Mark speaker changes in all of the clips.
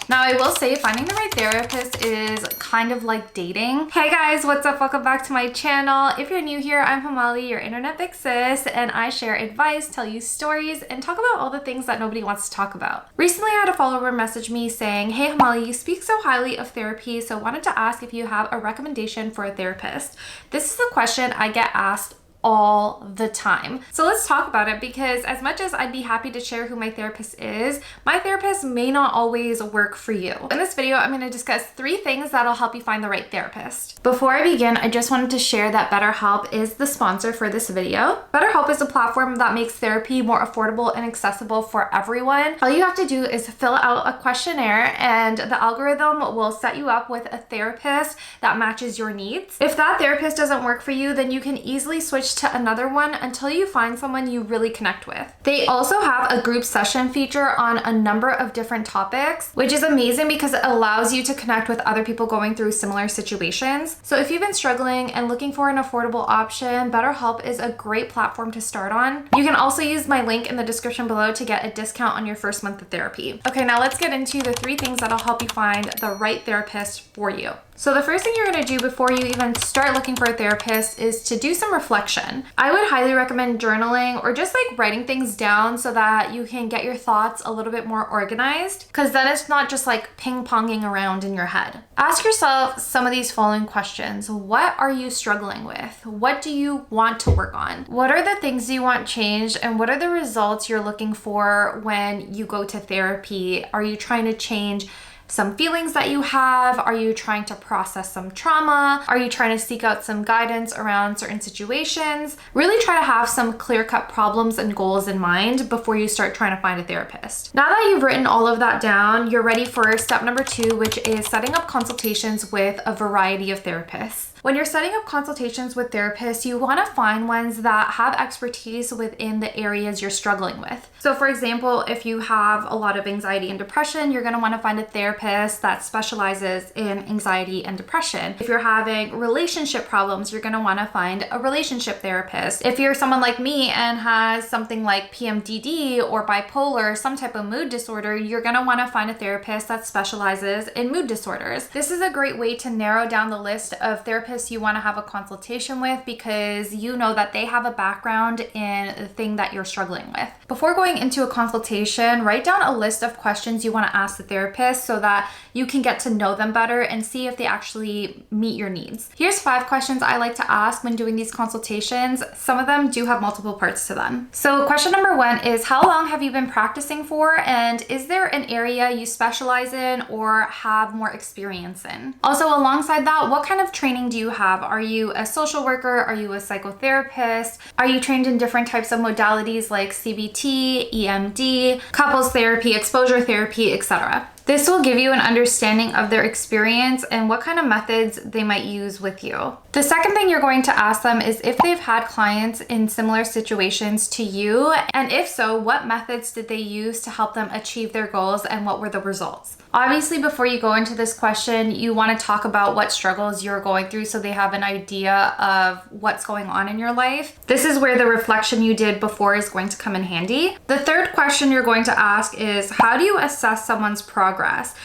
Speaker 1: Now, I will say finding the right therapist is kind of like dating. Hey guys, what's up? Welcome back to my channel. If you're new here, I'm Hamali, your internet big sis, and I share advice, tell you stories, and talk about all the things that nobody wants to talk about. Recently, I had a follower message me saying, hey Hamali, you speak so highly of therapy, so wanted to ask if you have a recommendation for a therapist. This is a question I get asked all the time. So let's talk about it, because as much as I'd be happy to share who my therapist is, my therapist may not always work for you. In this video, I'm going to discuss 3 things that'll help you find the right therapist. Before I begin, I just wanted to share that BetterHelp is the sponsor for this video. BetterHelp is a platform that makes therapy more affordable and accessible for everyone. All you have to do is fill out a questionnaire and the algorithm will set you up with a therapist that matches your needs. If that therapist doesn't work for you, then you can easily switch to another one until you find someone you really connect with. They also have a group session feature on a number of different topics, which is amazing because it allows you to connect with other people going through similar situations. So if you've been struggling and looking for an affordable option, BetterHelp is a great platform to start on. You can also use my link in the description below to get a discount on your first month of therapy. Okay, now let's get into the 3 things that'll help you find the right therapist for you. So the first thing you're going to do before you even start looking for a therapist is to do some reflection. I would highly recommend journaling or just like writing things down so that you can get your thoughts a little bit more organized, because then it's not just like ping-ponging around in your head. Ask yourself some of these following questions. What are you struggling with? What do you want to work on? What are the things you want changed? And what are the results you're looking for when you go to therapy? Are you trying to change some feelings that you have? Are you trying to process some trauma? Are you trying to seek out some guidance around certain situations? Really try to have some clear-cut problems and goals in mind before you start trying to find a therapist. Now that you've written all of that down, you're ready for step number 2, which is setting up consultations with a variety of therapists. When you're setting up consultations with therapists, you want to find ones that have expertise within the areas you're struggling with. So for example, if you have a lot of anxiety and depression, you're going to want to find a therapist that specializes in anxiety and depression. If you're having relationship problems, you're going to want to find a relationship therapist. If you're someone like me and has something like PMDD or bipolar, some type of mood disorder, you're going to want to find a therapist that specializes in mood disorders. This is a great way to narrow down the list of therapists you want to have a consultation with, because you know that they have a background in the thing that you're struggling with. Before going into a consultation, write down a list of questions you want to ask the therapist so that you can get to know them better and see if they actually meet your needs. Here's 5 questions I like to ask when doing these consultations. Some of them do have multiple parts to them. So question number 1 is, how long have you been practicing for, and is there an area you specialize in or have more experience in? Also, alongside that, what kind of training do you have? Are you a social worker? Are you a psychotherapist? Are you trained in different types of modalities like CBT, EMD, couples therapy, exposure therapy, etc.? This will give you an understanding of their experience and what kind of methods they might use with you. The second thing you're going to ask them is if they've had clients in similar situations to you, and if so, what methods did they use to help them achieve their goals and what were the results? Obviously, before you go into this question, you want to talk about what struggles you're going through so they have an idea of what's going on in your life. This is where the reflection you did before is going to come in handy. The third question you're going to ask is, how do you assess someone's progress?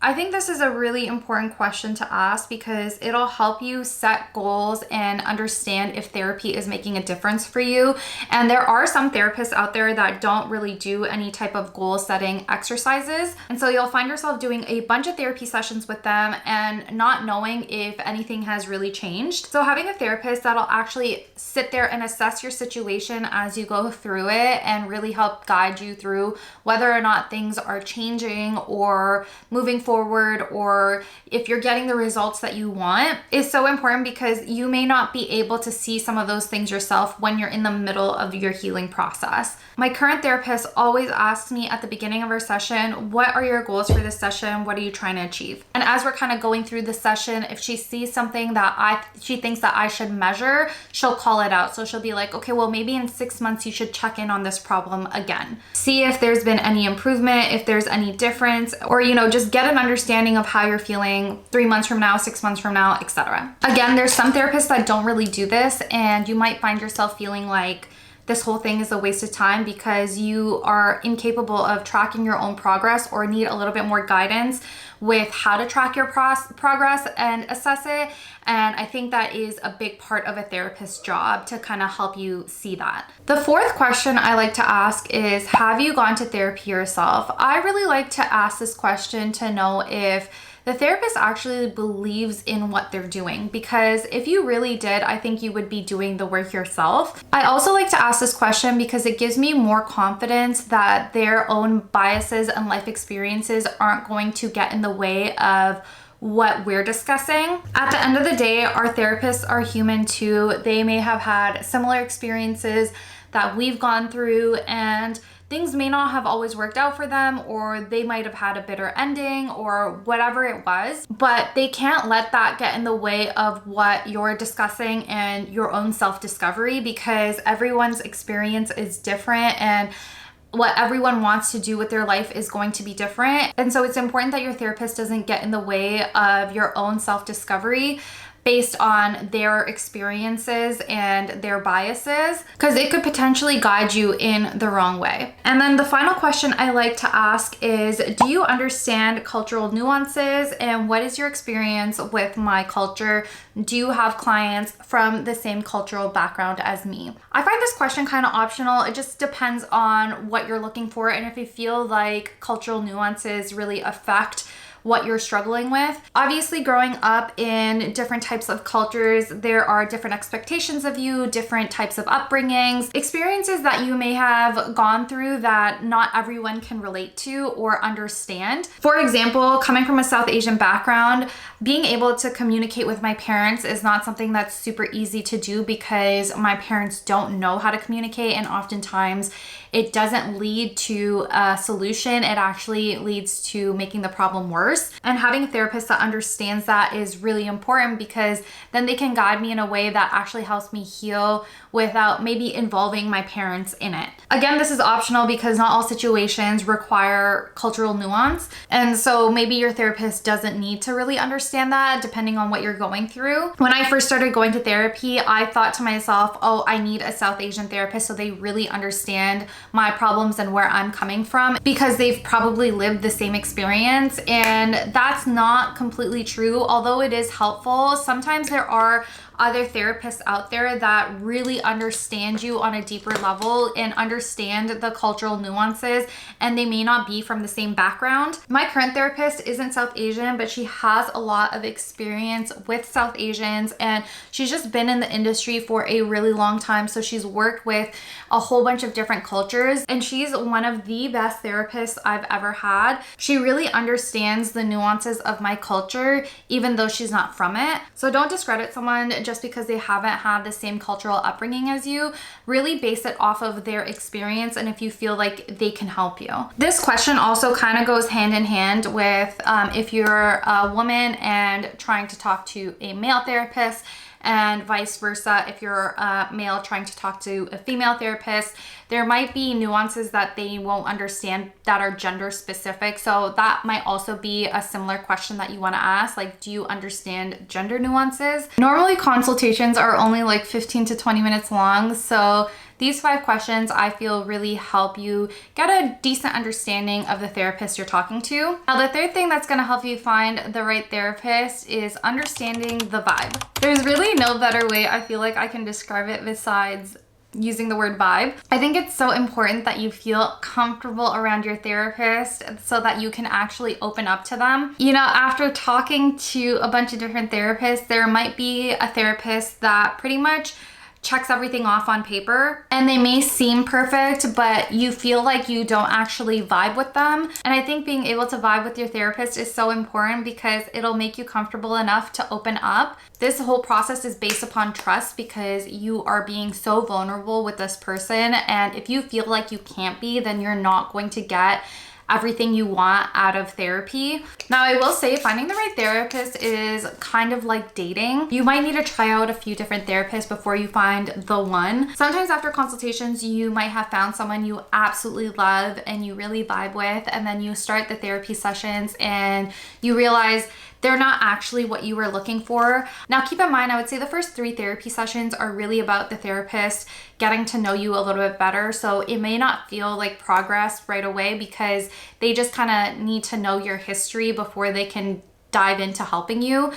Speaker 1: I think this is a really important question to ask because it'll help you set goals and understand if therapy is making a difference for you. And there are some therapists out there that don't really do any type of goal setting exercises. And so you'll find yourself doing a bunch of therapy sessions with them and not knowing if anything has really changed. So having a therapist that'll actually sit there and assess your situation as you go through it and really help guide you through whether or not things are changing or moving forward, or if you're getting the results that you want, is so important, because you may not be able to see some of those things yourself when you're in the middle of your healing process. My current therapist always asks me at the beginning of our session, what are your goals for this session? What are you trying to achieve? And as we're kind of going through the session, if she sees something that she thinks that I should measure, she'll call it out. So she'll be like, okay, well, maybe in 6 months you should check in on this problem again. See if there's been any improvement, if there's any difference, or, just get an understanding of how you're feeling 3 months from now, 6 months from now, etc. Again, there's some therapists that don't really do this, and you might find yourself feeling like this whole thing is a waste of time because you are incapable of tracking your own progress or need a little bit more guidance with how to track your progress and assess it. And I think that is a big part of a therapist's job to kind of help you see that. The fourth question I like to ask is, have you gone to therapy yourself? I really like to ask this question to know if the therapist actually believes in what they're doing, because if you really did, I think you would be doing the work yourself. I also like to ask this question because it gives me more confidence that their own biases and life experiences aren't going to get in the way of what we're discussing. At the end of the day, our therapists are human too. They may have had similar experiences that we've gone through, and things may not have always worked out for them, or they might have had a bitter ending or whatever it was, but they can't let that get in the way of what you're discussing and your own self-discovery, because everyone's experience is different and what everyone wants to do with their life is going to be different. And so it's important that your therapist doesn't get in the way of your own self-discovery based on their experiences and their biases, because it could potentially guide you in the wrong way. And then the final question I like to ask is, do you understand cultural nuances, and what is your experience with my culture? Do you have clients from the same cultural background as me? I find this question kind of optional. It just depends on what you're looking for, and if you feel like cultural nuances really affect what you're struggling with. Obviously, growing up in different types of cultures, there are different expectations of you, different types of upbringings, experiences that you may have gone through that not everyone can relate to or understand. For example, coming from a South Asian background, being able to communicate with my parents is not something that's super easy to do because my parents don't know how to communicate, and oftentimes it doesn't lead to a solution. It actually leads to making the problem worse. And having a therapist that understands that is really important, because then they can guide me in a way that actually helps me heal without maybe involving my parents in it. Again, this is optional because not all situations require cultural nuance. And so maybe your therapist doesn't need to really understand that depending on what you're going through. When I first started going to therapy, I thought to myself, oh, I need a South Asian therapist so they really understand my problems and where I'm coming from, because they've probably lived the same experience. And that's not completely true. Although it is helpful, sometimes there are other therapists out there that really understand you on a deeper level and understand the cultural nuances, and they may not be from the same background. My current therapist isn't South Asian, but she has a lot of experience with South Asians, and she's just been in the industry for a really long time. So she's worked with a whole bunch of different cultures, and she's one of the best therapists I've ever had. She really understands the nuances of my culture, even though she's not from it. So don't discredit someone just because they haven't had the same cultural upbringing as you. Really base it off of their experience and if you feel like they can help you. This question also kind of goes hand in hand with if you're a woman and trying to talk to a male therapist, and vice versa. If you're a male trying to talk to a female therapist, there might be nuances that they won't understand that are gender specific. So that might also be a similar question that you want to ask. Like, do you understand gender nuances? Normally consultations are only like 15 to 20 minutes long. So these 5 questions I feel really help you get a decent understanding of the therapist you're talking to. Now, the third thing that's going to help you find the right therapist is understanding the vibe. There's really no better way I feel like I can describe it besides using the word vibe. I think it's so important that you feel comfortable around your therapist so that you can actually open up to them. You know, after talking to a bunch of different therapists, there might be a therapist that pretty much checks everything off on paper, and they may seem perfect, but you feel like you don't actually vibe with them. And I think being able to vibe with your therapist is so important because it'll make you comfortable enough to open up. This whole process is based upon trust because you are being so vulnerable with this person, and if you feel like you can't be, then you're not going to get everything you want out of therapy. Now, I will say finding the right therapist is kind of like dating. You might need to try out a few different therapists before you find the one. Sometimes after consultations, you might have found someone you absolutely love and you really vibe with, and then you start the therapy sessions and you realize they're not actually what you were looking for. Now, keep in mind, I would say the first 3 therapy sessions are really about the therapist getting to know you a little bit better. So it may not feel like progress right away because they just kind of need to know your history before they can dive into helping you.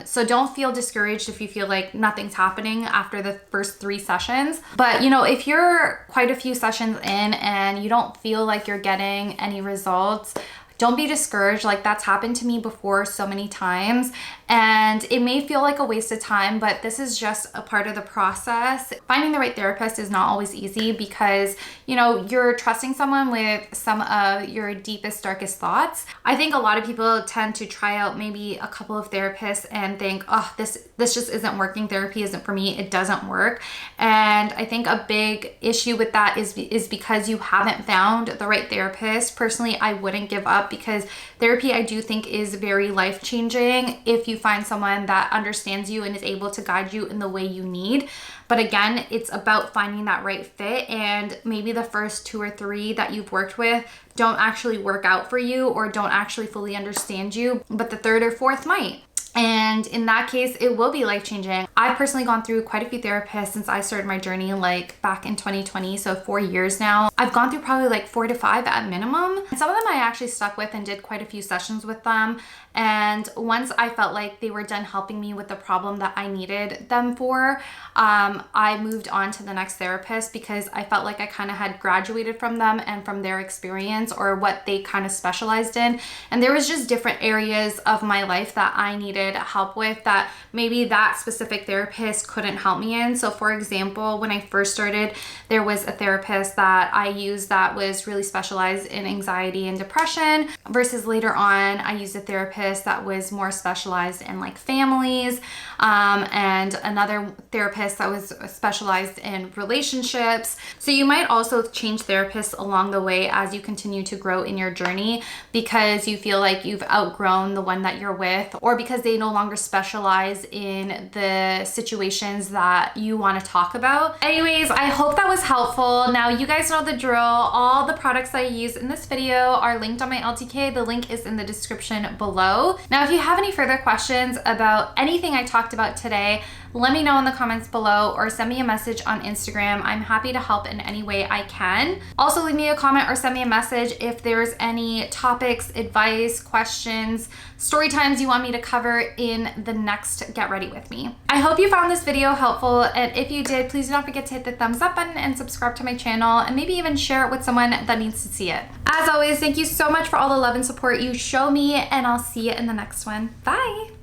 Speaker 1: So don't feel discouraged if you feel like nothing's happening after the first 3 sessions. But you know, if you're quite a few sessions in and you don't feel like you're getting any results, don't be discouraged. Like, that's happened to me before so many times, and it may feel like a waste of time, but this is just a part of the process. Finding the right therapist is not always easy because, you know, you're trusting someone with some of your deepest, darkest thoughts. I think a lot of people tend to try out maybe a couple of therapists and think, oh, this just isn't working. Therapy isn't for me. It doesn't work. And I think a big issue with that is because you haven't found the right therapist. Personally, I wouldn't give up, because therapy, I do think, is very life-changing if you find someone that understands you and is able to guide you in the way you need. But again, it's about finding that right fit, and maybe the first 2 or 3 that you've worked with don't actually work out for you or don't actually fully understand you, but the 3rd or 4th might. And in that case, it will be life-changing. I've personally gone through quite a few therapists since I started my journey, like back in 2020, so 4 years now. I've gone through probably like 4 to 5 at minimum. And some of them I actually stuck with and did quite a few sessions with them. And once I felt like they were done helping me with the problem that I needed them for, I moved on to the next therapist because I felt like I kind of had graduated from them and from their experience or what they kind of specialized in. And there was just different areas of my life that I needed help with that maybe that specific therapist couldn't help me in. So for example, when I first started, there was a therapist that I used that was really specialized in anxiety and depression, versus later on, I used a therapist that was more specialized in like families, and another therapist that was specialized in relationships. So you might also change therapists along the way as you continue to grow in your journey, because you feel like you've outgrown the one that you're with, or because they no longer specialize in the situations that you want to talk about. Anyways, I hope that was helpful. Now you guys know the drill. All the products I use in this video are linked on my LTK. The link is in the description below. Now, if you have any further questions about anything I talked about today, let me know in the comments below or send me a message on Instagram. I'm happy to help in any way I can. Also, leave me a comment or send me a message if there's any topics, advice, questions, story times you want me to cover in the next Get Ready With Me. I hope you found this video helpful, and if you did, please do not forget to hit the thumbs up button and subscribe to my channel, and maybe even share it with someone that needs to see it. As always, thank you so much for all the love and support you show me, and I'll see you in the next one. Bye!